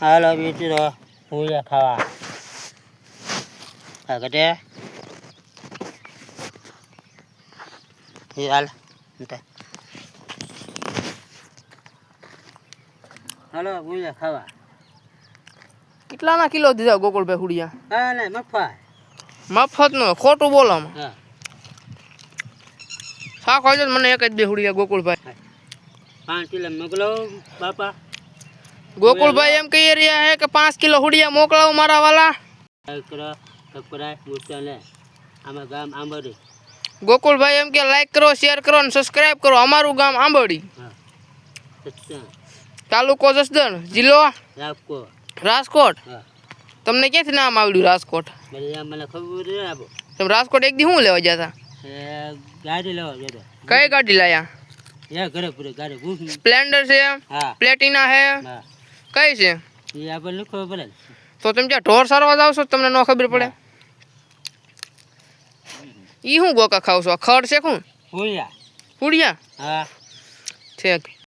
હાલો બીજું તો ભૂયા ખાવા હા કટે હાલ હાલો ભૂયા ખાવા કેટલાના કિલો દીધા ગોકુળભાઈ હુડિયા? હા ને મફા મફત નો ખોટું બોલો હા શાક હોય તો મને એક જ બે હુડિયા ગોકુળભાઈ. 5 કિલો મોકલો બાપા. ગોકુળભાઈ એમ કહી રહ્યા હે કે 5 કિલો હુડિયા મોકલાવો મારા વાલા. આમાં ગામ આંબડી. ગોકુળભાઈ એમ કે લાઈક કરો, શેર કરો અને સબસ્ક્રાઇબ કરો. અમારું ગામ આંબડી, તાલુકો જસદણ, જિલ્લો રાજકોટ. તમને ક્યાંથી નામ આવડ્યું રાજકોટ? મને ખબર છે આપો. તમે રાજકોટ એક દી શું લેવા ગયા હતા? ગાડી લેવા ગયા. કઈ ગાડી લાયા? ઘરે પૂરી ગાડી સ્પ્લેન્ડર છે, પ્લેટિના છે, કઈ છે એ આપણે ખબર પડે. તો તમે ત્યાં ઢોર સારવા જાવ છો તમને ન ખબર પડે? ઈ શું ગોકા ખાવ છો? ખડ છે શું? ફૂલિયા ફૂડિયા? હા ઠીક.